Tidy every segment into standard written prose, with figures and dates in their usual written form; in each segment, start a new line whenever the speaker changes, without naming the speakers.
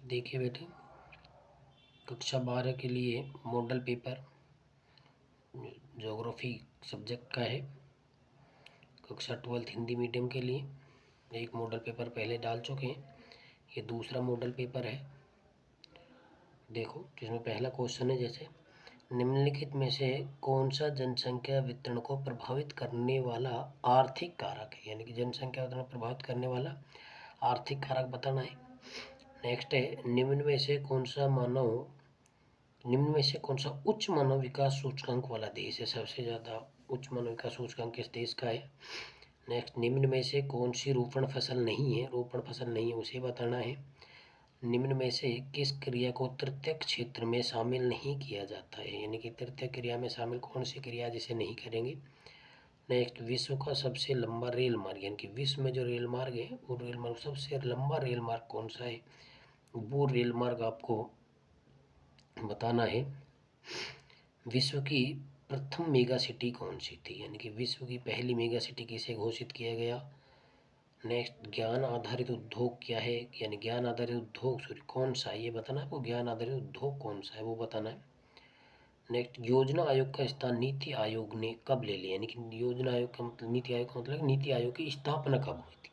देखिए बेटे, कक्षा 12 के लिए मॉडल पेपर ज्योग्राफी सब्जेक्ट का है। कक्षा 12 हिंदी मीडियम के लिए एक मॉडल पेपर पहले डाल चुके हैं, ये दूसरा मॉडल पेपर है। देखो, जिसमें पहला क्वेश्चन है, जैसे निम्नलिखित में से कौन सा जनसंख्या वितरण को प्रभावित करने वाला आर्थिक कारक है, यानी कि जनसंख्या वितरण को प्रभावित करने वाला आर्थिक कारक बताना है। नेक्स्ट है, निम्न में से कौन सा उच्च मानव विकास सूचकांक वाला देश है, सबसे ज़्यादा उच्च मानव विकास सूचकांक किस देश का है। नेक्स्ट, निम्न में से कौन सी रोपण फसल नहीं है, उसे बताना है। निम्न में से किस क्रिया को तृतीय क्षेत्र में शामिल नहीं किया जाता है, यानी कि तृतीय क्रिया में शामिल कौन सी क्रिया जिसे नहीं करेंगे। नेक्स्ट, विश्व का सबसे लंबा रेल मार्ग, यानी कि विश्व में जो रेल मार्ग है वो रेल मार्ग सबसे लंबा रेल मार्ग कौन सा है, वो रेल मार्ग आपको बताना है। विश्व की प्रथम मेगा सिटी कौन सी थी, यानी कि विश्व की पहली मेगा सिटी किसे घोषित किया गया। नेक्स्ट, ज्ञान आधारित उद्योग क्या है, यानी ज्ञान आधारित उद्योग कौन सा है, ये बताना है आपको। ज्ञान आधारित उद्योग कौन सा है वो बताना है। नेक्स्ट, योजना आयोग का स्थान नीति आयोग ने कब ले लिया, यानी कि योजना आयोग का मतलब नीति आयोग का मतलब नीति आयोग की स्थापना कब हुई थी।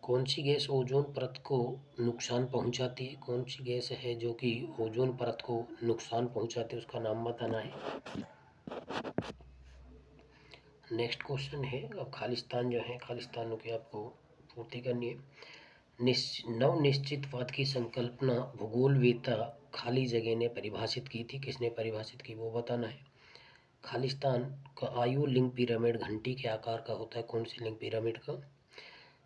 कौन सी गैस ओजोन परत को नुकसान पहुंचाती है, कौन सी गैस है जो कि ओजोन परत को नुकसान पहुंचाती है, उसका नाम बताना है। नेक्स्ट क्वेश्चन है, अब खालिस्तान जो है, खालिस्तानों की आपको पूर्ति करनी है। नव निश्चितवाद की संकल्पना भूगोलवेत्ता खाली जगह ने परिभाषित की थी, किसने परिभाषित की वो बताना है। खालिस्तान का आयु लिंग पिरामिड घंटी के आकार का होता है, कौन सी लिंग पिरामिड का।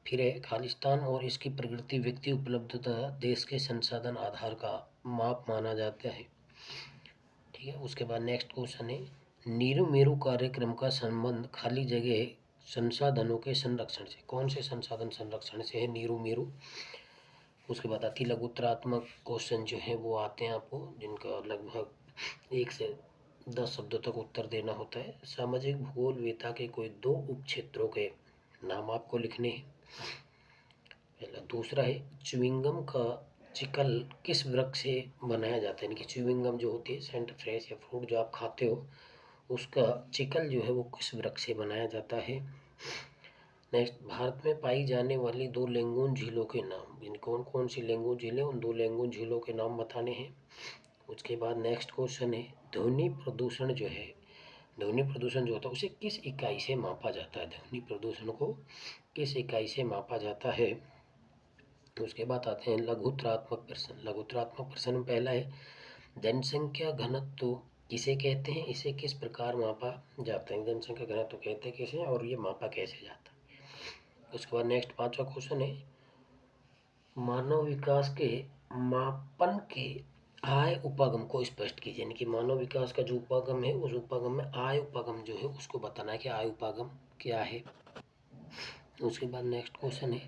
फिर है, खालिस्तान और इसकी प्रकृति व्यक्ति उपलब्धता देश के संसाधन आधार का माप माना जाता है। ठीक है, उसके बाद नेक्स्ट क्वेश्चन है, नीरू मेरू कार्यक्रम का संबंध खाली जगह संसाधनों के संरक्षण से, कौन से संसाधन संरक्षण से है नीरू मेरू। उसके बाद अति लघुतरात्मक क्वेश्चन जो है वो आते हैं आपको, जिनका लगभग 1 से 10 शब्दों तक उत्तर देना होता है। सामाजिक भूगोलवेत्ता के कोई 2 उप क्षेत्रों के नाम आपको लिखने हैं। पहला, दूसरा है, च्युइंगम का चिकल किस वृक्ष से बनाया जाता है, यानी कि च्युइंगम जो होती है सेंट फ्रेश या फ्रूट जो आप खाते हो, उसका चिकल जो है वो किस वृक्ष से बनाया जाता है। नेक्स्ट, भारत में पाई जाने वाली 2 लेंगुन झीलों के नाम, यानी कौन कौन सी लेंगुन झीलें, उन 2 लेंगुन झीलों के नाम बताने हैं। उसके बाद नेक्स्ट क्वेश्चन है, ध्वनि प्रदूषण जो होता है उसे किस इकाई से मापा जाता है, ध्वनि प्रदूषण को किस इकाई से मापा जाता है। तो उसके बाद आते हैं लघुतरात्मक प्रश्न में पहला है, जनसंख्या घनत्व किसे कहते हैं, इसे किस प्रकार मापा जाता है, जनसंख्या घनत्व कहते हैं किसे और ये मापा कैसे जाता है। उसके बाद नेक्स्ट 5वां क्वेश्चन है, मानव विकास के मापन के आय उपागम को स्पष्ट कीजिए, यानी कि मानव विकास का जो उपागम है उस उपागम में आय उपागम जो है उसको बताना है कि आय उपागम क्या है। उसके बाद नेक्स्ट क्वेश्चन है,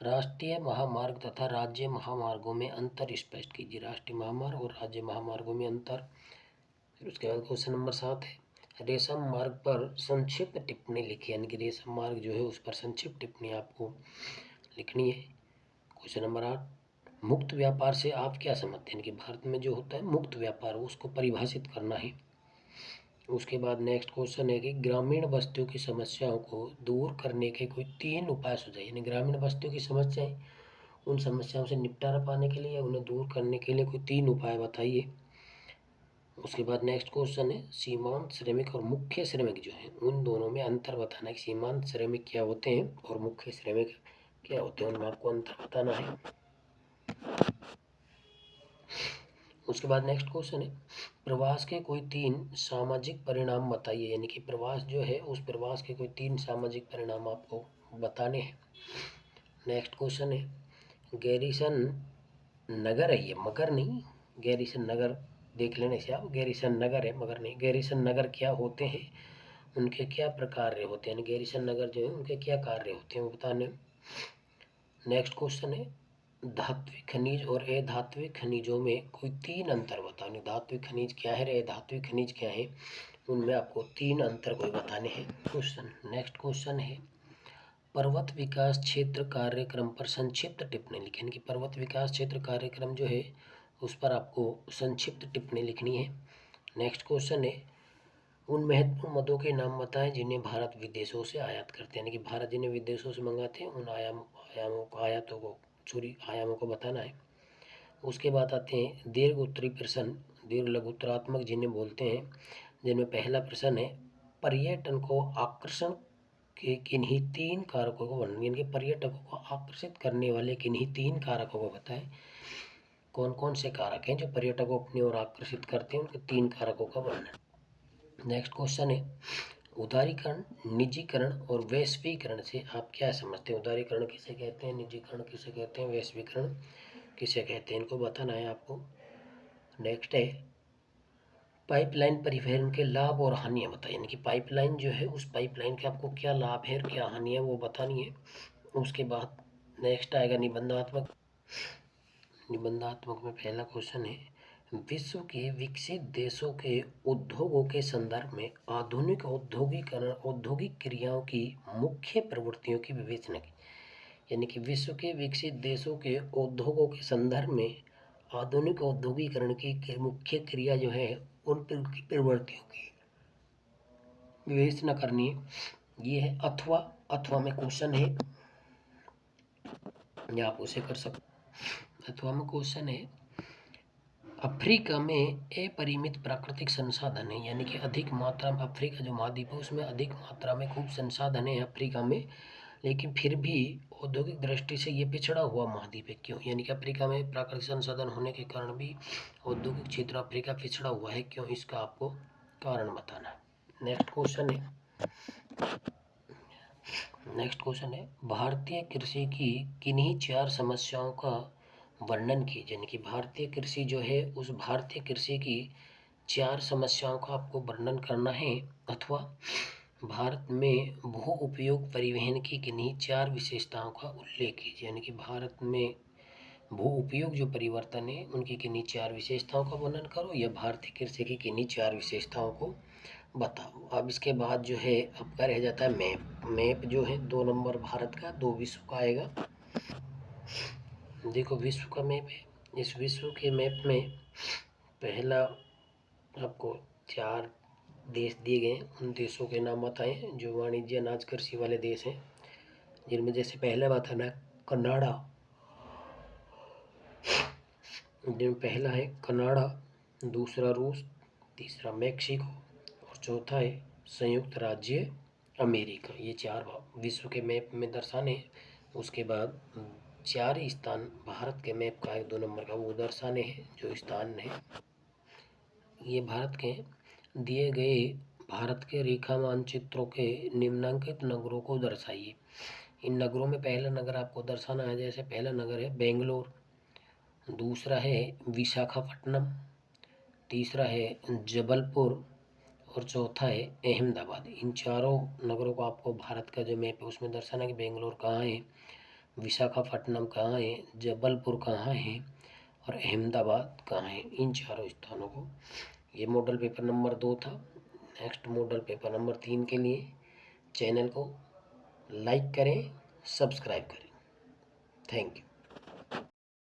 राष्ट्रीय महामार्ग तथा राज्य महामार्गों में अंतर स्पष्ट कीजिए, राष्ट्रीय महामार्ग और राज्य महामार्गों में अंतर। फिर उसके बाद क्वेश्चन नंबर 7 है, रेशम मार्ग पर संक्षिप्त टिप्पणी लिखिए, यानी कि रेशम मार्ग जो है उस पर संक्षिप्त टिप्पणी आपको लिखनी है। क्वेश्चन नंबर 8, मुक्त व्यापार से आप क्या समझते हैं, यानी कि भारत में जो होता है मुक्त व्यापार उसको परिभाषित करना है। उसके बाद नेक्स्ट क्वेश्चन है कि ग्रामीण बस्तियों की समस्याओं को दूर करने के कोई 3 उपाय सुझाइए, यानी ग्रामीण बस्तियों की समस्याएं, उन समस्याओं से निपटारा पाने के लिए या उन्हें दूर करने के लिए कोई 3 उपाय बताइए। उसके बाद नेक्स्ट क्वेश्चन है, सीमांत श्रमिक और मुख्य श्रमिक जो है उन दोनों में अंतर बताना है कि सीमांत श्रमिक क्या होते हैं और मुख्य श्रमिक क्या होते हैं, उनमें आपको अंतर बताना है। उसके बाद नेक्स्ट क्वेश्चन है, प्रवास के कोई 3 सामाजिक परिणाम बताइए, यानी कि प्रवास जो है उस प्रवास के कोई 3 सामाजिक परिणाम आपको बताने हैं। नेक्स्ट क्वेश्चन है, गैरीसन नगर है, ये मगर नहीं, गैरीसन नगर देख लेने से आप, गैरीसन नगर है मगर नहीं, गैरीसन नगर क्या होते हैं, उनके क्या प्रकार होते हैं, गैरीसन नगर जो है उनके क्या कार्य होते हैं वो बताने। नेक्स्ट क्वेश्चन है, धात्विक खनिज और अधात्विक खनिजों में कोई 3 अंतर बताने, धात्विक खनिज क्या है, अधात्विक खनिज क्या है, उनमें आपको 3 अंतर कोई बताने हैं क्वेश्चन। नेक्स्ट क्वेश्चन है, पर्वत विकास क्षेत्र कार्यक्रम पर संक्षिप्त टिप्पणी लिखें, यानी कि पर्वत विकास क्षेत्र कार्यक्रम जो है उस पर आपको संक्षिप्त टिप्पणी लिखनी है। नेक्स्ट क्वेश्चन है, उन महत्वपूर्ण मदों के नाम बताएं जिन्हें भारत विदेशों से आयात करते हैं, यानी कि भारत जिन्हें विदेशों से मंगाते हैं उन आयामों को बताना है। उसके बाद आते हैं दीर्घ उत्तरी प्रश्न, दीर्घ लघुत्तरात्मक जिन्हें बोलते हैं, जिनमें पहला प्रश्न है पर्यटन को आकर्षण के किन्हीं 3 कारकों को वर्णन, यानी कि पर्यटकों को आकर्षित करने वाले किन्हीं 3 कारकों को बताएं। कौन कौन से कारक हैं जो पर्यटकों को अपनी ओर आकर्षित करते हैं, उनके 3 कारकों का वर्णन। नेक्स्ट क्वेश्चन है उदारीकरण, निजीकरण और वैश्वीकरण से आप क्या समझते हैं। उदारीकरण किसे कहते हैं, निजीकरण किसे कहते हैं, वैश्वीकरण किसे कहते हैं, इनको बताना है आपको। नेक्स्ट है पाइपलाइन परिवहन के लाभ और हानियाँ बताइए, यानी कि पाइपलाइन जो है उस पाइपलाइन के आपको क्या लाभ है और क्या हानि है वो बतानी है। उसके बाद नेक्स्ट आएगा निबंधात्मक। निबंधात्मक में पहला क्वेश्चन है विश्व के विकसित देशों के उद्योगों के संदर्भ में आधुनिक औद्योगिकरण औद्योगिक क्रियाओं की मुख्य प्रवृत्तियों की विवेचना की, यानी कि विश्व के विकसित देशों के उद्योगों के संदर्भ में आधुनिक औद्योगिकरण की मुख्य क्रिया जो है उन प्रवृत्तियों की विवेचना करनी है। ये है अथवा में क्वेश्चन है, या आप उसे कर सकते। अथवा में क्वेश्चन है अफ्रीका में अपरिमित प्राकृतिक संसाधन है, यानी कि अधिक मात्रा में अफ्रीका जो महाद्वीप है उसमें अधिक मात्रा में खूब संसाधन है अफ्रीका में, लेकिन फिर भी औद्योगिक दृष्टि से ये पिछड़ा हुआ महाद्वीप है। क्यों, यानी कि अफ्रीका में प्राकृतिक संसाधन होने के कारण भी औद्योगिक क्षेत्र अफ्रीका पिछड़ा हुआ है, क्यों, इसका आपको कारण बताना है। नेक्स्ट क्वेश्चन है भारतीय कृषि की किन्हीं 4 समस्याओं का वर्णन कीजिए, यानी कि भारतीय कृषि जो है उस भारतीय कृषि की 4 समस्याओं का आपको वर्णन करना है। अथवा भारत में भू उपयोग परिवहन की किन्हीं 4 विशेषताओं का उल्लेख कीजिए, यानी कि भारत में भू उपयोग जो परिवर्तन है उनकी किन्हीं 4 विशेषताओं का वर्णन करो या भारतीय कृषि की किन्हीं 4 विशेषताओं को बताओ। अब इसके बाद जो है आपका रह जाता है मैप जो है 2 नंबर भारत का, 2 विश्व का आएगा। देखो विश्व का मैप है, इस विश्व के मैप में पहला आपको 4 देश दिए गए हैं, उन देशों के नाम बताएं जो वाणिज्य अनाज कृषि वाले देश हैं, जिनमें जैसे पहला बात है ना कनाडा, जिनमें पहला है कनाडा, दूसरा रूस, तीसरा मैक्सिको और चौथा है संयुक्त राज्य अमेरिका। ये 4 विश्व के मैप में दर्शाने हैं। उसके बाद 4 स्थान भारत के मैप का 1-2 नंबर का वो दर्शाने हैं जो स्थान है। ये भारत के दिए गए भारत के रेखा मानचित्रों के निम्नांकित नगरों को दर्शाइए। इन नगरों में पहला नगर आपको दर्शाना है, जैसे पहला नगर है बेंगलोर, दूसरा है विशाखापट्टनम, तीसरा है जबलपुर और चौथा है अहमदाबाद। इन चारों नगरों को आपको भारत का जो मैप है उसमें दर्शाना है कि बेंगलोर कहाँ है, विशाखापट्टनम कहाँ है, जबलपुर कहाँ है और अहमदाबाद कहाँ है, इन चारों स्थानों को। ये मॉडल पेपर नंबर 2 था। नेक्स्ट मॉडल पेपर नंबर 3 के लिए चैनल को लाइक करें, सब्सक्राइब करें। Thank you.